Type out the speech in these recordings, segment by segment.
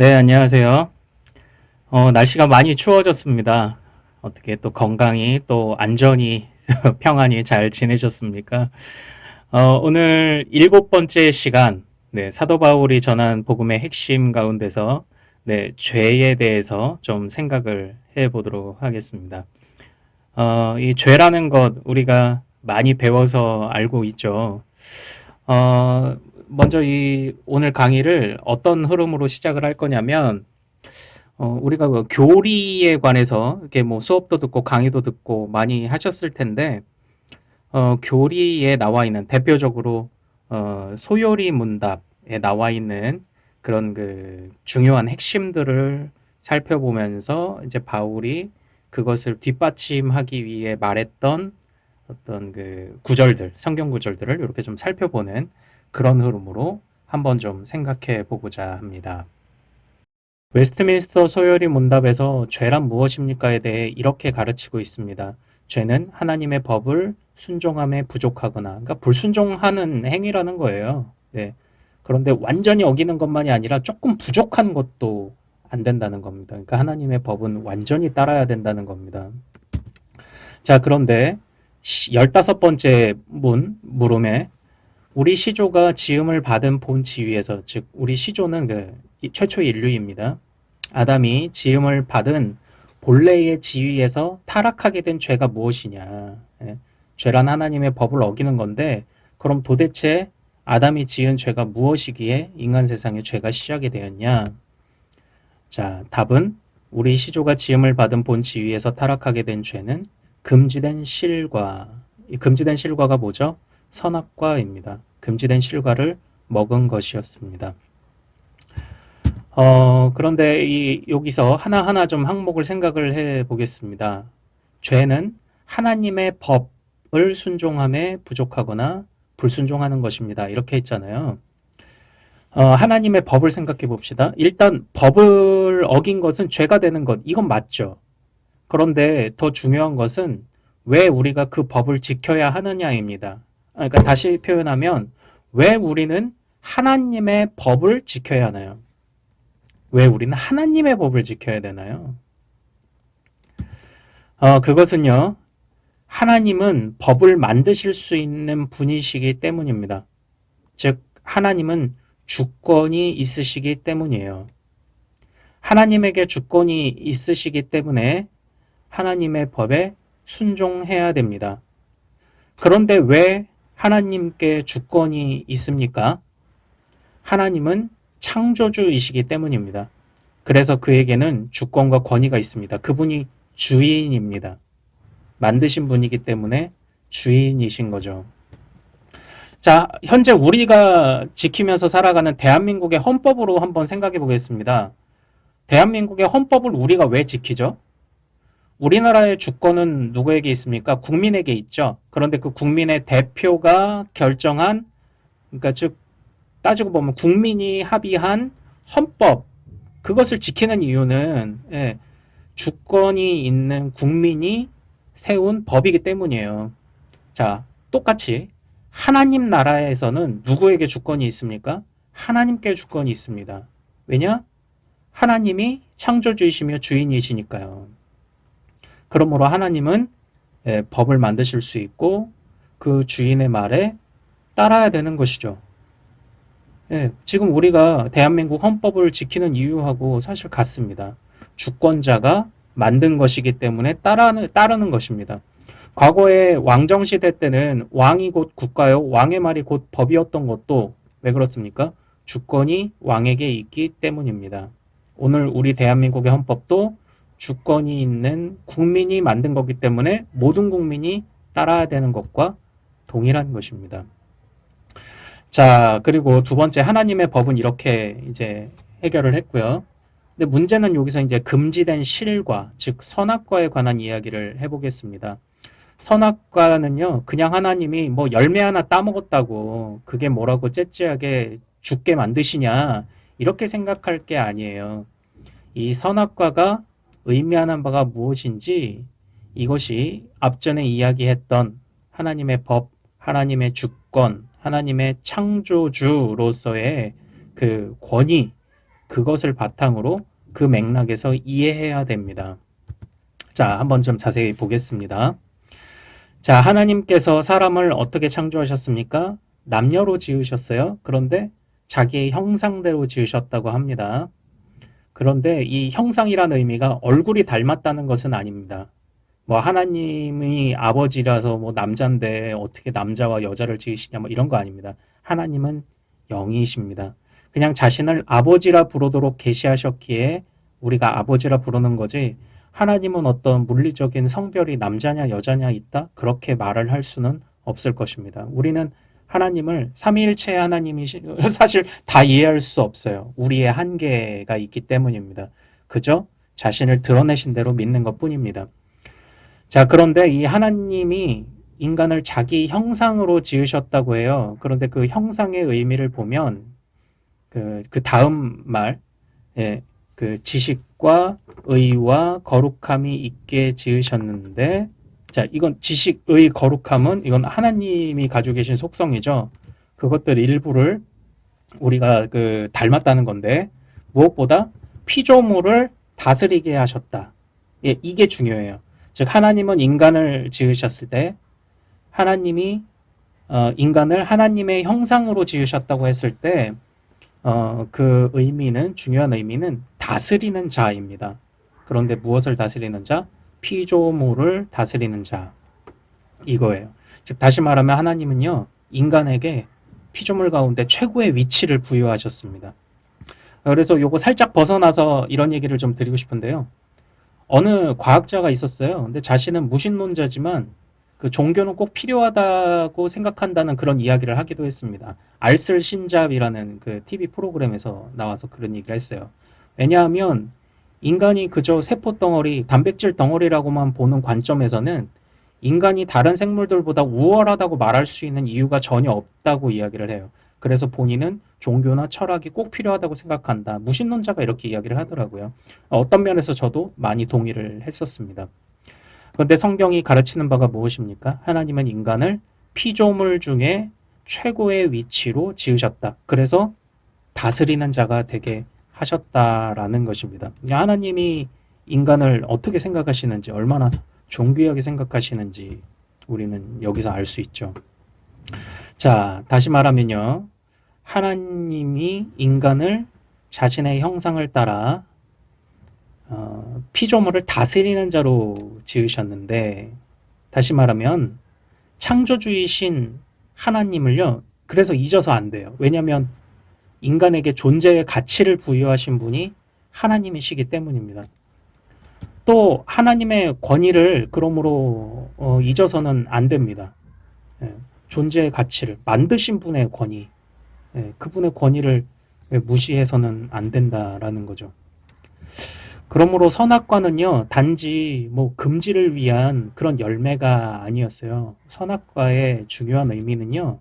네, 안녕하세요. 날씨가 많이 추워졌습니다. 어떻게 또 건강히 또 안전히 평안히 잘 지내셨습니까? 오늘 일곱 번째 시간, 네, 사도 바울이 전한 복음의 핵심 가운데서 네, 죄에 대해서 좀 생각을 해 보도록 하겠습니다. 이 죄라는 것 우리가 많이 배워서 알고 있죠. 어, 먼저 이 오늘 강의를 어떤 흐름으로 시작을 할 거냐면 우리가 그 교리에 관해서 이렇게 뭐 수업도 듣고 강의도 듣고 많이 하셨을 텐데, 교리에 나와 있는 대표적으로 소요리 문답에 나와 있는 그런 그 중요한 핵심들을 살펴보면서 이제 바울이 그것을 뒷받침하기 위해 말했던 어떤 그 구절들, 성경 구절들을 이렇게 좀 살펴보는 그런 흐름으로 한번 좀 생각해 보고자 합니다. 웨스트민스터 소요리 문답에서 죄란 무엇입니까에 대해 이렇게 가르치고 있습니다. 죄는 하나님의 법을 순종함에 부족하거나, 그러니까 불순종하는 행위라는 거예요. 네. 그런데 완전히 어기는 것만이 아니라 조금 부족한 것도 안 된다는 겁니다. 그러니까 하나님의 법은 완전히 따라야 된다는 겁니다. 자, 그런데 15번째 물음에 우리 시조가 지음을 받은 본 지위에서, 즉 우리 시조는 그 최초의 인류입니다. 아담이 지음을 받은 본래의 지위에서 타락하게 된 죄가 무엇이냐. 예, 죄란 하나님의 법을 어기는 건데, 그럼 도대체 아담이 지은 죄가 무엇이기에 인간 세상에 죄가 시작이 되었냐. 자, 답은 우리 시조가 지음을 받은 본 지위에서 타락하게 된 죄는 금지된 실과. 이 금지된 실과가 뭐죠? 선악과입니다. 금지된 실과를 먹은 것이었습니다. 그런데 여기서 하나하나 좀 항목을 생각을 해 보겠습니다. 죄는 하나님의 법을 순종함에 부족하거나 불순종하는 것입니다. 이렇게 했잖아요. 하나님의 법을 생각해 봅시다. 일단 법을 어긴 것은 죄가 되는 것, 이건 맞죠. 그런데 더 중요한 것은 왜 우리가 그 법을 지켜야 하느냐입니다. 그러니까 다시 표현하면 왜 우리는 하나님의 법을 지켜야 하나요? 왜 우리는 하나님의 법을 지켜야 되나요? 그것은요, 하나님은 법을 만드실 수 있는 분이시기 때문입니다. 즉, 하나님은 주권이 있으시기 때문이에요. 하나님에게 주권이 있으시기 때문에 하나님의 법에 순종해야 됩니다. 그런데 왜 하나님께 주권이 있습니까? 하나님은 창조주이시기 때문입니다. 그래서 그에게는 주권과 권위가 있습니다. 그분이 주인입니다. 만드신 분이기 때문에 주인이신 거죠. 자, 현재 우리가 지키면서 살아가는 대한민국의 헌법으로 한번 생각해 보겠습니다. 대한민국의 헌법을 우리가 왜 지키죠? 우리나라의 주권은 누구에게 있습니까? 국민에게 있죠. 그런데 그 국민의 대표가 결정한, 그러니까 즉 따지고 보면 국민이 합의한 헌법, 그것을 지키는 이유는 주권이 있는 국민이 세운 법이기 때문이에요. 자, 똑같이 하나님 나라에서는 누구에게 주권이 있습니까? 하나님께 주권이 있습니다. 왜냐? 하나님이 창조주이시며 주인이시니까요. 그러므로 하나님은 법을 만드실 수 있고 그 주인의 말에 따라야 되는 것이죠. 지금 우리가 대한민국 헌법을 지키는 이유하고 사실 같습니다. 주권자가 만든 것이기 때문에 따르는 것입니다. 과거에 왕정시대 때는 왕이 곧 국가요, 왕의 말이 곧 법이었던 것도 왜 그렇습니까? 주권이 왕에게 있기 때문입니다. 오늘 우리 대한민국의 헌법도 주권이 있는 국민이 만든 거기 때문에 모든 국민이 따라야 되는 것과 동일한 것입니다. 자, 그리고 두 번째, 하나님의 법은 이렇게 이제 해결을 했고요. 근데 문제는 여기서 이제 금지된 실과, 즉 선악과에 관한 이야기를 해보겠습니다. 선악과는요, 그냥 하나님이 뭐 열매 하나 따먹었다고 그게 뭐라고 째째하게 죽게 만드시냐, 이렇게 생각할 게 아니에요. 이 선악과가 의미하는 바가 무엇인지, 이것이 앞전에 이야기했던 하나님의 법, 하나님의 주권, 하나님의 창조주로서의 그 권위, 그것을 바탕으로 그 맥락에서 이해해야 됩니다. 자, 한번 좀 자세히 보겠습니다. 자, 하나님께서 사람을 어떻게 창조하셨습니까? 남녀로 지으셨어요. 그런데 자기의 형상대로 지으셨다고 합니다. 그런데 이 형상이라는 의미가 얼굴이 닮았다는 것은 아닙니다. 뭐 하나님이 아버지라서 뭐 남자인데 어떻게 남자와 여자를 지으시냐 뭐 이런 거 아닙니다. 하나님은 영이십니다. 그냥 자신을 아버지라 부르도록 계시하셨기에 우리가 아버지라 부르는 거지, 하나님은 어떤 물리적인 성별이 남자냐 여자냐 있다? 그렇게 말을 할 수는 없을 것입니다. 우리는 하나님을 삼위일체의 하나님이 사실 다 이해할 수 없어요. 우리의 한계가 있기 때문입니다. 그저 자신을 드러내신 대로 믿는 것 뿐입니다. 자, 그런데 이 하나님이 인간을 자기 형상으로 지으셨다고 해요. 그런데 그 형상의 의미를 보면 그 다음 말, 예, 그 지식과 의와 거룩함이 있게 지으셨는데, 자, 이건 지식, 의, 거룩함은 이건 하나님이 가지고 계신 속성이죠. 그것들 일부를 우리가 그 닮았다는 건데, 무엇보다 피조물을 다스리게 하셨다. 예, 이게 중요해요. 즉 하나님은 인간을 지으셨을 때 하나님이 인간을 하나님의 형상으로 지으셨다고 했을 때 그 의미는, 중요한 의미는 다스리는 자입니다. 그런데 무엇을 다스리는 자? 피조물을 다스리는 자, 이거예요. 즉 다시 말하면 하나님은요, 인간에게 피조물 가운데 최고의 위치를 부여하셨습니다. 그래서 요거 살짝 벗어나서 이런 얘기를 좀 드리고 싶은데요. 어느 과학자가 있었어요. 근데 자신은 무신론자지만 그 종교는 꼭 필요하다고 생각한다는 그런 이야기를 하기도 했습니다. 알쓸 신잡이라는 그 TV 프로그램에서 나와서 그런 얘기를 했어요. 왜냐하면 인간이 그저 세포 덩어리, 단백질 덩어리라고만 보는 관점에서는 인간이 다른 생물들보다 우월하다고 말할 수 있는 이유가 전혀 없다고 이야기를 해요. 그래서 본인은 종교나 철학이 꼭 필요하다고 생각한다. 무신론자가 이렇게 이야기를 하더라고요. 어떤 면에서 저도 많이 동의를 했었습니다. 그런데 성경이 가르치는 바가 무엇입니까? 하나님은 인간을 피조물 중에 최고의 위치로 지으셨다. 그래서 다스리는 자가 되게 하셨다라는 것입니다. 하나님이 인간을 어떻게 생각하시는지, 얼마나 존귀하게 생각하시는지 우리는 여기서 알 수 있죠. 자, 다시 말하면요, 하나님이 인간을 자신의 형상을 따라 피조물을 다스리는 자로 지으셨는데, 다시 말하면 창조주이신 하나님을요, 그래서 잊어서 안 돼요. 왜냐하면 인간에게 존재의 가치를 부여하신 분이 하나님이시기 때문입니다. 또 하나님의 권위를 그러므로 잊어서는 안 됩니다. 예, 존재의 가치를 만드신 분의 권위, 예, 그분의 권위를 무시해서는 안 된다라는 거죠. 그러므로 선악과는요, 단지 뭐 금지를 위한 그런 열매가 아니었어요. 선악과의 중요한 의미는요,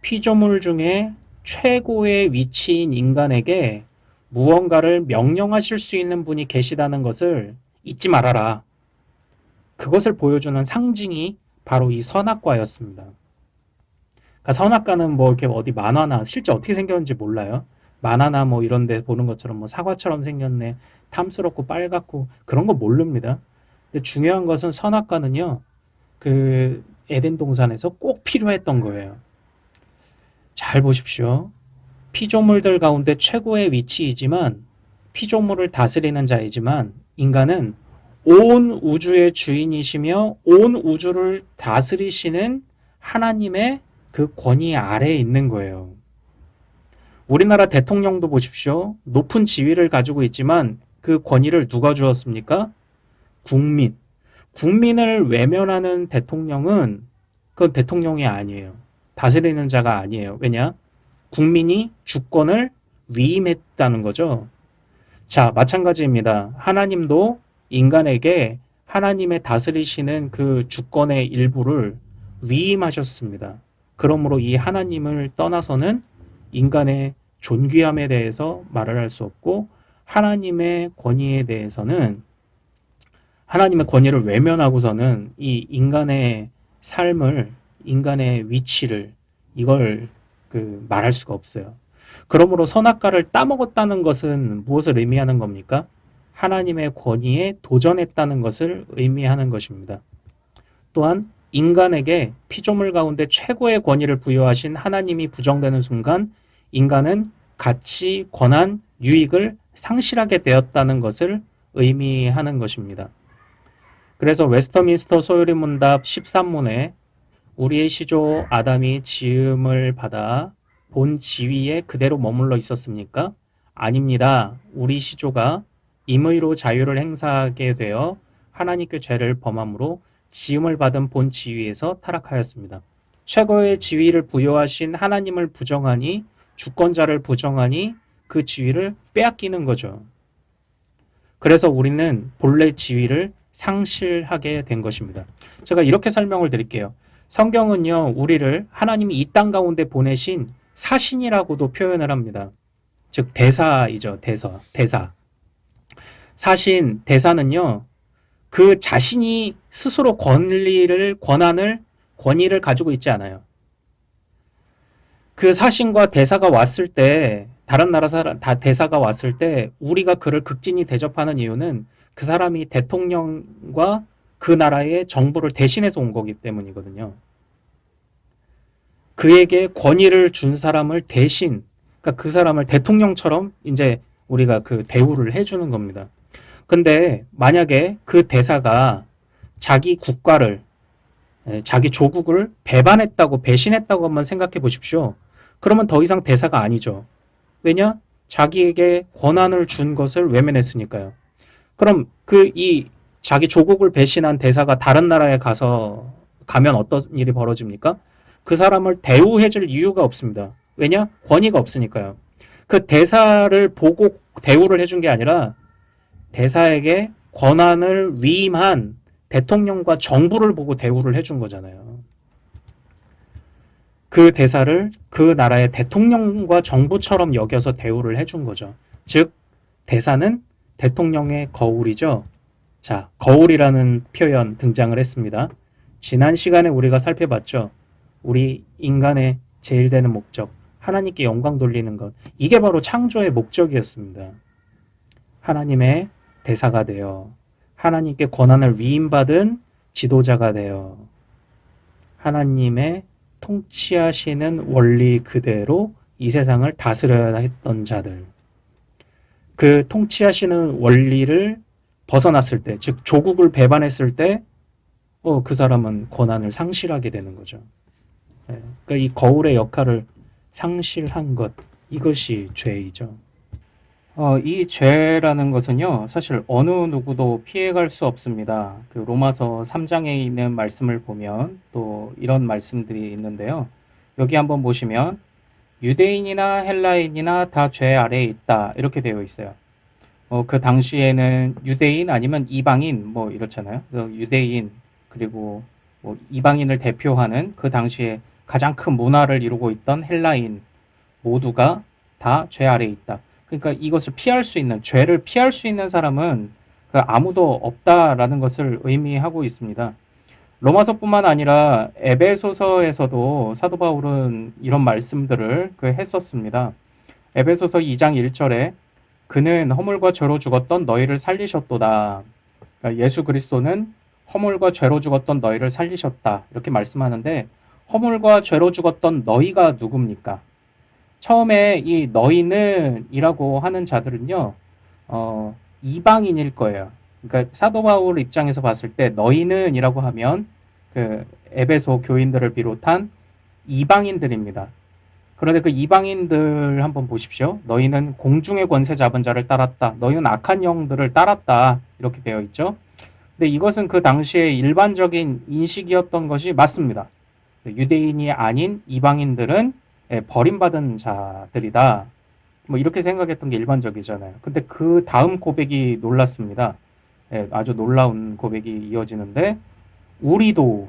피조물 중에 최고의 위치인 인간에게 무언가를 명령하실 수 있는 분이 계시다는 것을 잊지 말아라. 그것을 보여주는 상징이 바로 이 선악과였습니다. 그러니까 선악과는 뭐 이렇게 어디 만화나 실제 어떻게 생겼는지 몰라요. 만화나 뭐 이런 데 보는 것처럼 뭐 사과처럼 생겼네, 탐스럽고 빨갛고, 그런 거 모릅니다. 근데 중요한 것은 선악과는요, 그 에덴 동산에서 꼭 필요했던 거예요. 잘 보십시오. 피조물들 가운데 최고의 위치이지만, 피조물을 다스리는 자이지만, 인간은 온 우주의 주인이시며 온 우주를 다스리시는 하나님의 그 권위 아래에 있는 거예요. 우리나라 대통령도 보십시오. 높은 지위를 가지고 있지만 그 권위를 누가 주었습니까? 국민. 국민을 외면하는 대통령은 그건 대통령이 아니에요. 다스리는 자가 아니에요. 왜냐? 국민이 주권을 위임했다는 거죠. 자, 마찬가지입니다. 하나님도 인간에게 하나님의 다스리시는 그 주권의 일부를 위임하셨습니다. 그러므로 이 하나님을 떠나서는 인간의 존귀함에 대해서 말을 할 수 없고, 하나님의 권위에 대해서는, 하나님의 권위를 외면하고서는 이 인간의 삶을, 인간의 위치를, 이걸 말할 수가 없어요. 그러므로 선악과를 따먹었다는 것은 무엇을 의미하는 겁니까? 하나님의 권위에 도전했다는 것을 의미하는 것입니다. 또한 인간에게 피조물 가운데 최고의 권위를 부여하신 하나님이 부정되는 순간 인간은 가치, 권한, 유익을 상실하게 되었다는 것을 의미하는 것입니다. 그래서 웨스터민스터 소요리 문답 13문에 우리의 시조 아담이 지음을 받아 본 지위에 그대로 머물러 있었습니까? 아닙니다. 우리 시조가 임의로 자유를 행사하게 되어 하나님께 죄를 범함으로 지음을 받은 본 지위에서 타락하였습니다. 최고의 지위를 부여하신 하나님을 부정하니 주권자를 부정하니 그 지위를 빼앗기는 거죠. 그래서 우리는 본래 지위를 상실하게 된 것입니다. 제가 이렇게 설명을 드릴게요. 성경은요, 우리를 하나님이 이 땅 가운데 보내신 사신이라고도 표현을 합니다. 즉, 대사이죠. 대사. 사신, 대사는요, 그 자신이 스스로 권위를 가지고 있지 않아요. 그 사신과 대사가 왔을 때, 다른 나라 대사가 왔을 때, 우리가 그를 극진히 대접하는 이유는 그 사람이 대통령과 그 나라의 정부를 대신해서 온 거기 때문이거든요. 그에게 권위를 준 사람을 대신, 그러니까 그 사람을 대통령처럼 이제 우리가 그 대우를 해주는 겁니다. 근데 만약에 그 대사가 자기 국가를, 자기 조국을 배신했다고 한번 생각해 보십시오. 그러면 더 이상 대사가 아니죠. 왜냐? 자기에게 권한을 준 것을 외면했으니까요. 그럼 자기 조국을 배신한 대사가 다른 나라에 가면 어떤 일이 벌어집니까? 그 사람을 대우해줄 이유가 없습니다. 왜냐? 권위가 없으니까요. 그 대사를 보고 대우를 해준 게 아니라 대사에게 권한을 위임한 대통령과 정부를 보고 대우를 해준 거잖아요. 그 대사를 그 나라의 대통령과 정부처럼 여겨서 대우를 해준 거죠. 즉, 대사는 대통령의 거울이죠. 자, 거울이라는 표현 등장을 했습니다. 지난 시간에 우리가 살펴봤죠. 우리 인간의 제일 되는 목적, 하나님께 영광 돌리는 것. 이게 바로 창조의 목적이었습니다. 하나님의 대사가 되어 하나님께 권한을 위임받은 지도자가 되어 하나님의 통치하시는 원리 그대로 이 세상을 다스려야 했던 자들. 그 통치하시는 원리를 벗어났을 때, 즉 조국을 배반했을 때, 그 사람은 권한을 상실하게 되는 거죠. 그러니까 이 거울의 역할을 상실한 것, 이것이 죄이죠. 이 죄라는 것은요, 사실 어느 누구도 피해갈 수 없습니다. 그 로마서 3장에 있는 말씀을 보면 또 이런 말씀들이 있는데요. 여기 한번 보시면 유대인이나 헬라인이나 다 죄 아래에 있다 이렇게 되어 있어요. 그 당시에는 유대인 아니면 이방인 뭐 이렇잖아요. 유대인 그리고 뭐 이방인을 대표하는 그 당시에 가장 큰 문화를 이루고 있던 헬라인 모두가 다 죄 아래에 있다. 그러니까 이것을 피할 수 있는, 죄를 피할 수 있는 사람은 아무도 없다라는 것을 의미하고 있습니다. 로마서뿐만 아니라 에베소서에서도 사도 바울은 이런 말씀들을 했었습니다. 에베소서 2장 1절에 그는 허물과 죄로 죽었던 너희를 살리셨도다. 그러니까 예수 그리스도는 허물과 죄로 죽었던 너희를 살리셨다. 이렇게 말씀하는데 허물과 죄로 죽었던 너희가 누굽니까? 처음에 이 너희는 이라고 하는 자들은요, 이방인일 거예요. 그러니까 사도 바울 입장에서 봤을 때 너희는 이라고 하면 그 에베소 교인들을 비롯한 이방인들입니다. 그런데 그 이방인들 한번 보십시오. 너희는 공중의 권세 잡은 자를 따랐다. 너희는 악한 영들을 따랐다. 이렇게 되어 있죠. 근데 이것은 그 당시에 일반적인 인식이었던 것이 맞습니다. 유대인이 아닌 이방인들은 버림받은 자들이다. 뭐 이렇게 생각했던 게 일반적이잖아요. 근데 그 다음 고백이 놀랐습니다. 아주 놀라운 고백이 이어지는데 우리도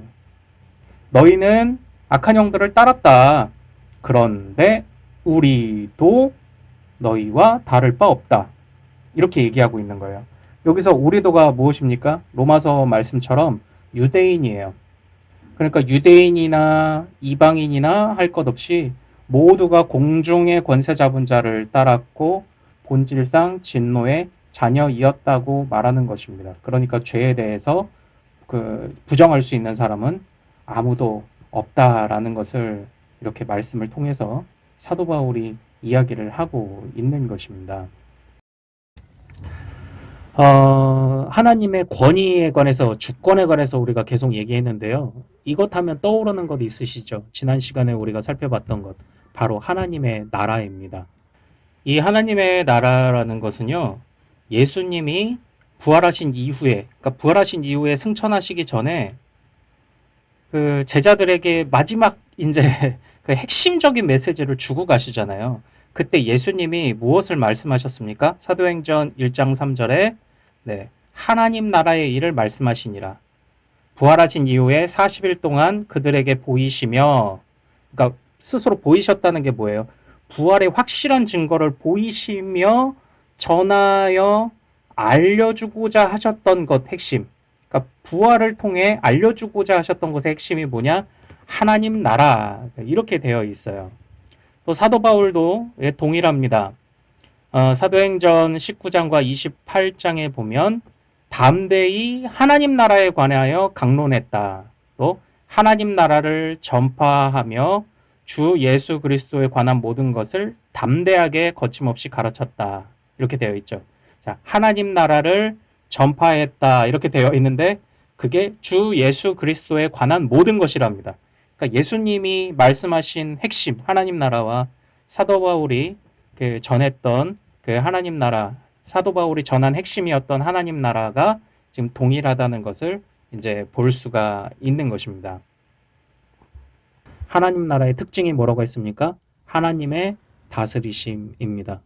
너희는 악한 영들을 따랐다. 그런데 우리도 너희와 다를 바 없다. 이렇게 얘기하고 있는 거예요. 여기서 우리도가 무엇입니까? 로마서 말씀처럼 유대인이에요. 그러니까 유대인이나 이방인이나 할 것 없이 모두가 공중의 권세 잡은 자를 따랐고 본질상 진노의 자녀이었다고 말하는 것입니다. 그러니까 죄에 대해서 부정할 수 있는 사람은 아무도 없다라는 것을 이렇게 말씀을 통해서 사도 바울이 이야기를 하고 있는 것입니다. 하나님의 권위에 관해서, 주권에 관해서 우리가 계속 얘기했는데요. 이것 하면 떠오르는 것 있으시죠? 지난 시간에 우리가 살펴봤던 것, 바로 하나님의 나라입니다. 이 하나님의 나라라는 것은요, 예수님이 부활하신 이후에, 그러니까 부활하신 이후에 승천하시기 전에 그 제자들에게 마지막 이제 그 핵심적인 메시지를 주고 가시잖아요. 그때 예수님이 무엇을 말씀하셨습니까? 사도행전 1장 3절에 네, 하나님 나라의 일을 말씀하시니라. 부활하신 이후에 40일 동안 그들에게 보이시며, 그러니까 스스로 보이셨다는 게 뭐예요? 부활의 확실한 증거를 보이시며 전하여 알려주고자 하셨던 것 핵심. 그러니까 부활을 통해 알려주고자 하셨던 것의 핵심이 뭐냐? 하나님 나라. 이렇게 되어 있어요. 또 사도 바울도 동일합니다. 사도행전 19장과 28장에 보면 담대히 하나님 나라에 관하여 강론했다. 또 하나님 나라를 전파하며 주 예수 그리스도에 관한 모든 것을 담대하게 거침없이 가르쳤다. 이렇게 되어 있죠. 자, 하나님 나라를 전파했다. 이렇게 되어 있는데 그게 주 예수 그리스도에 관한 모든 것이랍니다. 그러니까 예수님이 말씀하신 핵심 하나님 나라와 사도 바울이 전했던 그 하나님 나라, 사도 바울이 전한 핵심이었던 하나님 나라가 지금 동일하다는 것을 이제 볼 수가 있는 것입니다. 하나님 나라의 특징이 뭐라고 했습니까? 하나님의 다스리심입니다.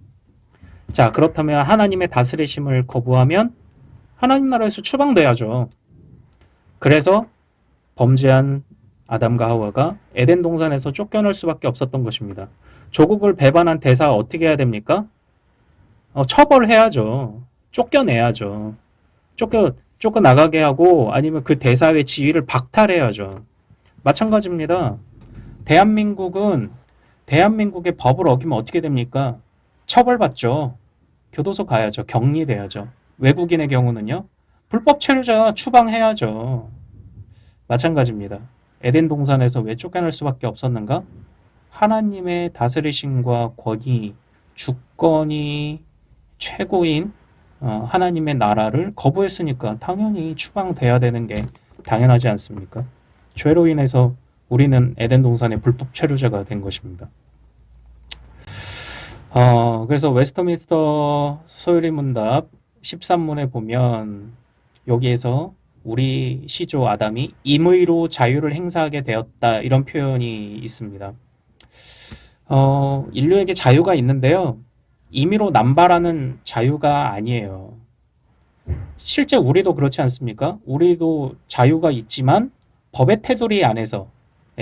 자, 그렇다면 하나님의 다스리심을 거부하면 하나님 나라에서 추방돼야죠. 그래서 범죄한 아담과 하와가 에덴 동산에서 쫓겨날 수밖에 없었던 것입니다. 조국을 배반한 대사가 어떻게 해야 됩니까? 처벌해야죠. 쫓겨내야죠. 쫓겨나가게 하고 아니면 그 대사의 지위를 박탈해야죠. 마찬가지입니다. 대한민국의 법을 어기면 어떻게 됩니까? 처벌받죠. 교도소 가야죠. 격리돼야죠. 외국인의 경우는요. 불법 체류자 추방해야죠. 마찬가지입니다. 에덴 동산에서 왜 쫓겨날 수밖에 없었는가? 하나님의 다스리심과 권위, 주권이 최고인 하나님의 나라를 거부했으니까 당연히 추방돼야 되는 게 당연하지 않습니까? 죄로 인해서 우리는 에덴 동산의 불법 체류자가 된 것입니다. 그래서 웨스터민스터 소요리 문답 13문에 보면 여기에서 우리 시조 아담이 임의로 자유를 행사하게 되었다 이런 표현이 있습니다. 인류에게 자유가 있는데요. 임의로 남발하는 자유가 아니에요. 실제 우리도 그렇지 않습니까? 우리도 자유가 있지만 법의 테두리 안에서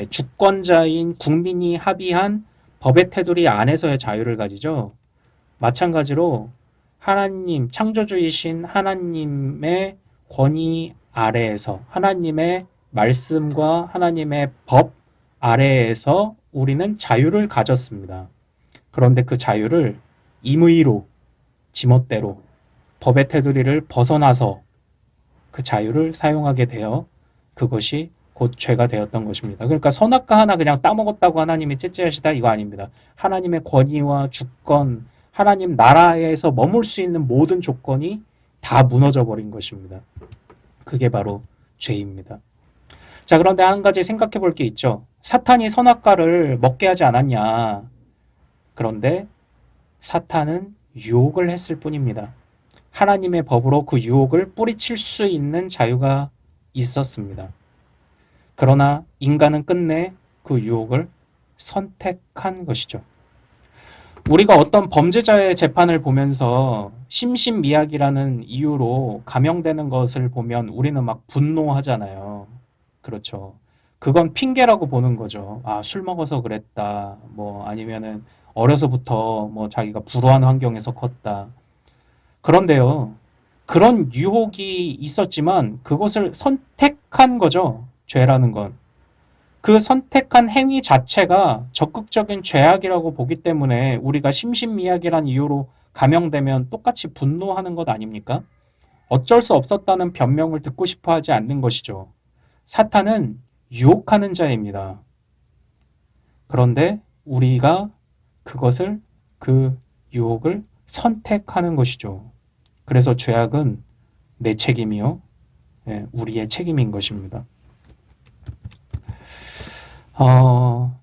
주권자인 국민이 합의한 법의 테두리 안에서의 자유를 가지죠. 마찬가지로 하나님, 창조주이신 하나님의 권위 아래에서 하나님의 말씀과 하나님의 법 아래에서 우리는 자유를 가졌습니다. 그런데 그 자유를 임의로, 지멋대로 법의 테두리를 벗어나서 그 자유를 사용하게 되어 그것이 곧 죄가 되었던 것입니다. 그러니까 선악과 하나 그냥 따먹었다고 하나님이 째째하시다 이거 아닙니다. 하나님의 권위와 주권, 하나님 나라에서 머물 수 있는 모든 조건이 다 무너져 버린 것입니다. 그게 바로 죄입니다. 자, 그런데 한 가지 생각해 볼 게 있죠. 사탄이 선악과를 먹게 하지 않았냐. 그런데 사탄은 유혹을 했을 뿐입니다. 하나님의 법으로 그 유혹을 뿌리칠 수 있는 자유가 있었습니다. 그러나 인간은 끝내 그 유혹을 선택한 것이죠. 우리가 어떤 범죄자의 재판을 보면서 심신미약이라는 이유로 감형되는 것을 보면 우리는 막 분노하잖아요. 그렇죠. 그건 핑계라고 보는 거죠. 아, 술 먹어서 그랬다. 뭐 아니면은 어려서부터 뭐 자기가 불우한 환경에서 컸다. 그런데요. 그런 유혹이 있었지만 그것을 선택한 거죠. 죄라는 건. 그 선택한 행위 자체가 적극적인 죄악이라고 보기 때문에 우리가 심신미약이란 이유로 감형되면 똑같이 분노하는 것 아닙니까? 어쩔 수 없었다는 변명을 듣고 싶어 하지 않는 것이죠. 사탄은 유혹하는 자입니다. 그런데 우리가 그것을, 그 유혹을 선택하는 것이죠. 그래서 죄악은 내 책임이요. 우리의 책임인 것입니다.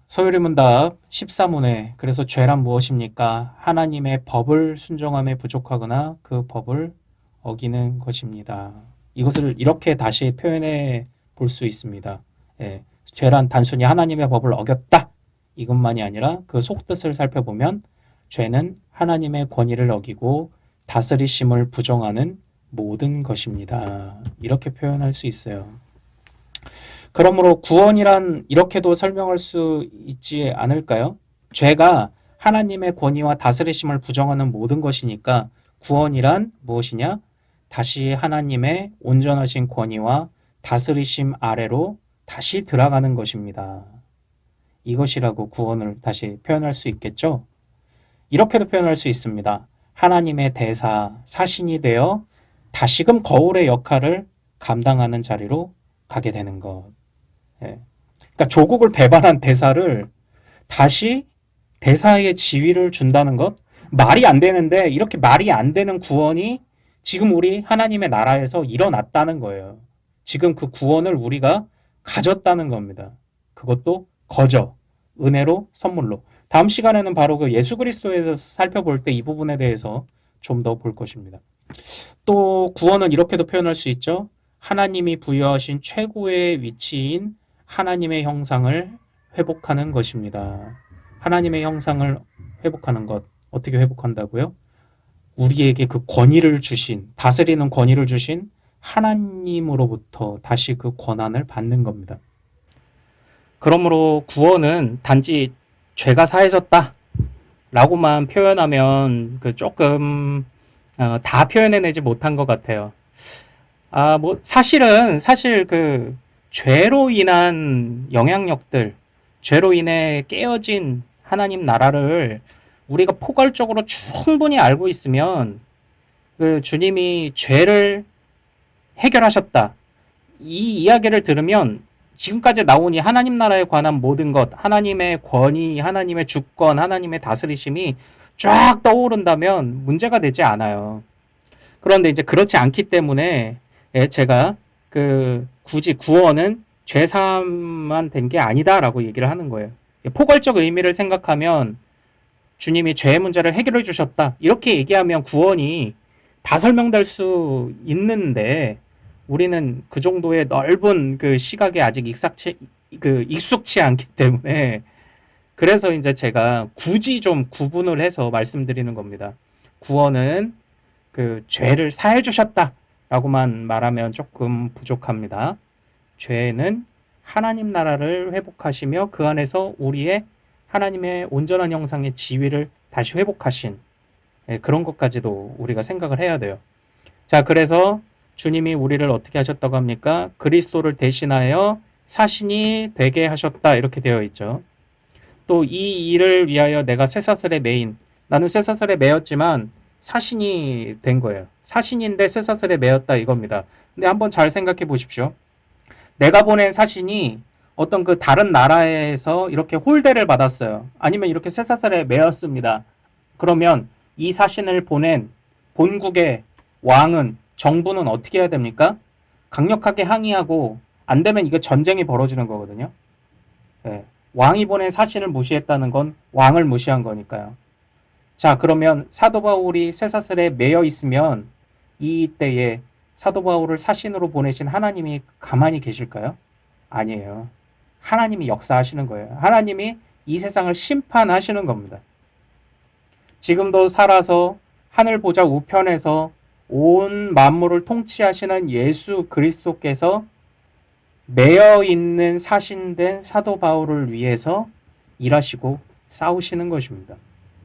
서유리문답 14문에 그래서 죄란 무엇입니까? 하나님의 법을 순종함에 부족하거나 그 법을 어기는 것입니다. 이것을 이렇게 다시 표현해 볼 수 있습니다. 죄란 단순히 하나님의 법을 어겼다. 이것만이 아니라 그 속뜻을 살펴보면 죄는 하나님의 권위를 어기고 다스리심을 부정하는 모든 것입니다. 이렇게 표현할 수 있어요. 그러므로 구원이란 이렇게도 설명할 수 있지 않을까요? 죄가 하나님의 권위와 다스리심을 부정하는 모든 것이니까 구원이란 무엇이냐? 다시 하나님의 온전하신 권위와 다스리심 아래로 다시 들어가는 것입니다. 이것이라고 구원을 다시 표현할 수 있겠죠? 이렇게도 표현할 수 있습니다. 하나님의 대사, 사신이 되어 다시금 거울의 역할을 감당하는 자리로 가게 되는 것. 그러니까 조국을 배반한 대사를 다시 대사의 지위를 준다는 것, 말이 안 되는데 이렇게 말이 안 되는 구원이 지금 우리 하나님의 나라에서 일어났다는 거예요. 지금 그 구원을 우리가 가졌다는 겁니다. 그것도 거저 은혜로 선물로. 다음 시간에는 바로 그 예수 그리스도에 대해서 살펴볼 때 이 부분에 대해서 좀 더 볼 것입니다. 또 구원은 이렇게도 표현할 수 있죠. 하나님이 부여하신 최고의 위치인 하나님의 형상을 회복하는 것입니다. 하나님의 형상을 회복하는 것. 어떻게 회복한다고요? 우리에게 그 권위를 주신, 다스리는 권위를 주신 하나님으로부터 다시 그 권한을 받는 겁니다. 그러므로 구원은 단지 죄가 사해졌다 라고만 표현하면 그 조금 다 표현해내지 못한 것 같아요. 사실 그 죄로 인한 영향력들, 죄로 인해 깨어진 하나님 나라를 우리가 포괄적으로 충분히 알고 있으면 그 주님이 죄를 해결하셨다. 이 이야기를 들으면 지금까지 나온 이 하나님 나라에 관한 모든 것, 하나님의 권위, 하나님의 주권, 하나님의 다스리심이 쫙 떠오른다면 문제가 되지 않아요. 그런데 이제 그렇지 않기 때문에 제가 그 굳이 구원은 죄사함만 된 게 아니다라고 얘기를 하는 거예요. 포괄적 의미를 생각하면 주님이 죄의 문제를 해결해 주셨다. 이렇게 얘기하면 구원이 다 설명될 수 있는데 우리는 그 정도의 넓은 그 시각에 아직 익숙치 않기 때문에 그래서 이제 제가 굳이 좀 구분을 해서 말씀드리는 겁니다. 구원은 그 죄를 사해 주셨다라고만 말하면 조금 부족합니다. 죄는 하나님 나라를 회복하시며 그 안에서 우리의 하나님의 온전한 형상의 지위를 다시 회복하신 그런 것까지도 우리가 생각을 해야 돼요. 자, 그래서 주님이 우리를 어떻게 하셨다고 합니까? 그리스도를 대신하여 사신이 되게 하셨다 이렇게 되어 있죠. 또 이 일을 위하여 내가 쇠사슬에 매인, 나는 쇠사슬에 매였지만 사신이 된 거예요. 사신인데 쇠사슬에 매였다 이겁니다. 근데 한번 잘 생각해 보십시오. 내가 보낸 사신이 어떤 그 다른 나라에서 이렇게 홀대를 받았어요. 아니면 이렇게 쇠사슬에 매였습니다. 그러면 이 사신을 보낸 본국의 왕은, 정부는 어떻게 해야 됩니까? 강력하게 항의하고 안 되면 이거 전쟁이 벌어지는 거거든요. 왕이 보낸 사신을 무시했다는 건 왕을 무시한 거니까요. 자, 그러면 사도 바울이 쇠사슬에 매여 있으면 이때에 사도 바울을 사신으로 보내신 하나님이 가만히 계실까요? 아니에요. 하나님이 역사하시는 거예요. 하나님이 이 세상을 심판하시는 겁니다. 지금도 살아서 하늘 보좌 우편에서 온 만물을 통치하시는 예수 그리스도께서 매여 있는 사신된 사도 바울을 위해서 일하시고 싸우시는 것입니다.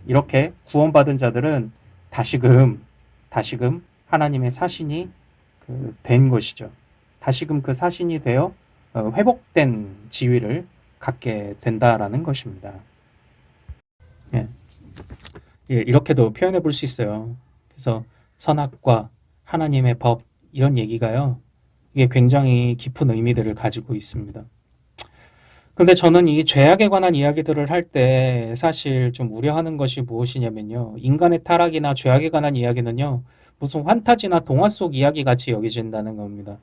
이렇게 구원받은 자들은 다시금 하나님의 사신이 된 것이죠. 다시금 그 사신이 되어 회복된 지위를 갖게 된다라는 것입니다. 예, 예, 이렇게도 표현해 볼 수 있어요. 그래서 선악과 하나님의 법 이런 얘기가요. 이게 굉장히 깊은 의미들을 가지고 있습니다. 근데 저는 이 죄악에 관한 이야기들을 할 때 사실 좀 우려하는 것이 무엇이냐면요. 인간의 타락이나 죄악에 관한 이야기는요. 무슨 환타지나 동화 속 이야기 같이 여겨진다는 겁니다.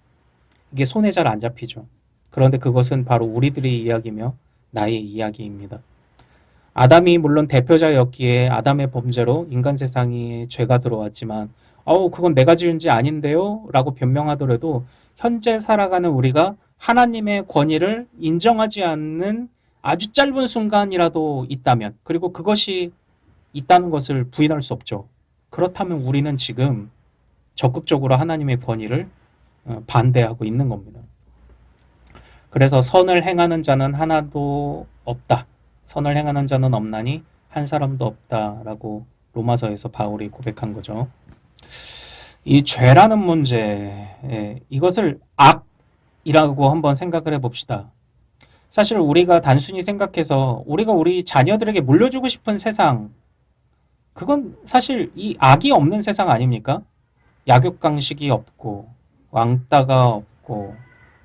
이게 손에 잘 안 잡히죠. 그런데 그것은 바로 우리들의 이야기며 나의 이야기입니다. 아담이 물론 대표자였기에 아담의 범죄로 인간 세상에 죄가 들어왔지만, 그건 내가 지은 지 아닌데요? 라고 변명하더라도 현재 살아가는 우리가 하나님의 권위를 인정하지 않는 아주 짧은 순간이라도 있다면, 그리고 그것이 있다는 것을 부인할 수 없죠. 그렇다면 우리는 지금 적극적으로 하나님의 권위를 반대하고 있는 겁니다. 그래서 선을 행하는 자는 하나도 없다. 선을 행하는 자는 없나니 한 사람도 없다라고 로마서에서 바울이 고백한 거죠. 이 죄라는 문제, 이것을 악이라고 한번 생각을 해봅시다. 사실 우리가 단순히 생각해서 우리가 우리 자녀들에게 물려주고 싶은 세상, 그건 사실 이 악이 없는 세상 아닙니까? 약육강식이 없고 왕따가 없고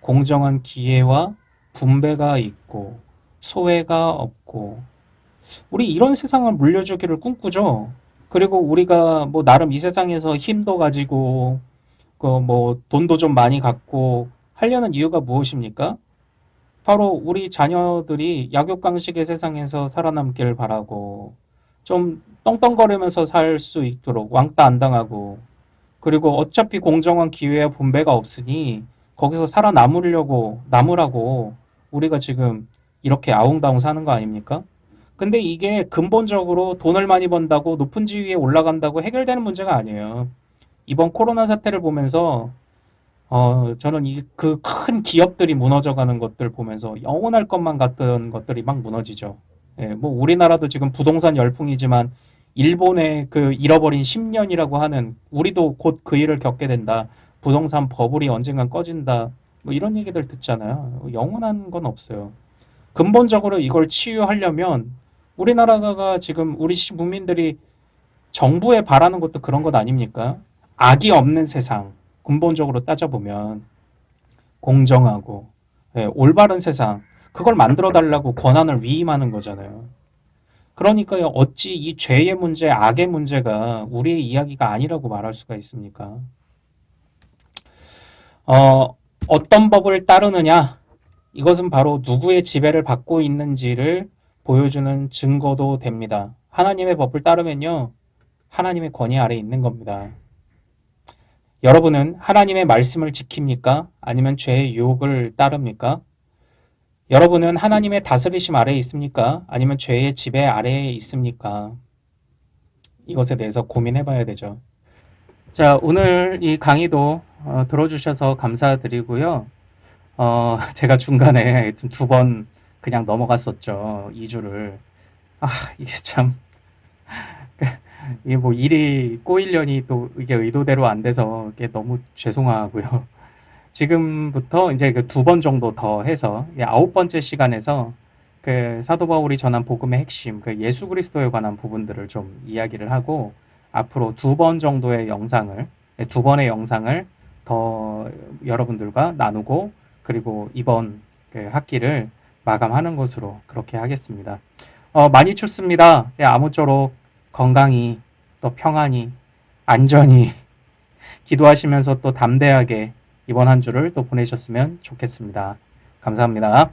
공정한 기회와 분배가 있고 소외가 없고 우리 이런 세상을 물려주기를 꿈꾸죠. 그리고 우리가 뭐 나름 이 세상에서 힘도 가지고 그 뭐 돈도 좀 많이 갖고 하려는 이유가 무엇입니까? 바로 우리 자녀들이 약육강식의 세상에서 살아남기를 바라고 좀 떵떵거리면서 살 수 있도록 왕따 안 당하고 그리고 어차피 공정한 기회와 분배가 없으니 거기서 살아남으려고 남으라고 우리가 지금 이렇게 아웅다웅 사는 거 아닙니까? 근데 이게 근본적으로 돈을 많이 번다고 높은 지위에 올라간다고 해결되는 문제가 아니에요. 이번 코로나 사태를 보면서 저는 이 그 큰 기업들이 무너져가는 것들 보면서 영원할 것만 같던 것들이 막 무너지죠. 예, 뭐 우리나라도 지금 부동산 열풍이지만 일본의 그 잃어버린 10년이라고 하는 우리도 곧 그 일을 겪게 된다. 부동산 버블이 언젠간 꺼진다. 뭐 이런 얘기들 듣잖아요. 영원한 건 없어요. 근본적으로 이걸 치유하려면 우리나라가 지금 우리 국민들이 정부에 바라는 것도 그런 것 아닙니까? 악이 없는 세상. 근본적으로 따져보면 공정하고 올바른 세상. 그걸 만들어 달라고 권한을 위임하는 거잖아요. 그러니까요, 어찌 이 죄의 문제, 악의 문제가 우리의 이야기가 아니라고 말할 수가 있습니까? 어떤 법을 따르느냐? 이것은 바로 누구의 지배를 받고 있는지를 보여주는 증거도 됩니다. 하나님의 법을 따르면요, 하나님의 권위 아래에 있는 겁니다. 여러분은 하나님의 말씀을 지킵니까? 아니면 죄의 유혹을 따릅니까? 여러분은 하나님의 다스리심 아래에 있습니까? 아니면 죄의 지배 아래에 있습니까? 이것에 대해서 고민해 봐야 되죠. 자, 오늘 이 강의도 들어주셔서 감사드리고요. 제가 중간에 두 번 그냥 넘어갔었죠. 2주를. 이게 참, 이게 뭐 일이 꼬이려니 또 이게 의도대로 안 돼서 이게 너무 죄송하고요. 지금부터 이제 그 두 번 정도 더 해서 9번째 시간에서 그 사도 바울이 전한 복음의 핵심, 그 예수 그리스도에 관한 부분들을 좀 이야기를 하고 앞으로 두 번 정도의 영상을, 두 번의 영상을 더 여러분들과 나누고 그리고 이번 그 학기를 마감하는 것으로 그렇게 하겠습니다. 많이 춥습니다. 아무쪼록 건강히 또 평안히 안전히 기도하시면서 또 담대하게 이번 한 주를 또 보내셨으면 좋겠습니다. 감사합니다.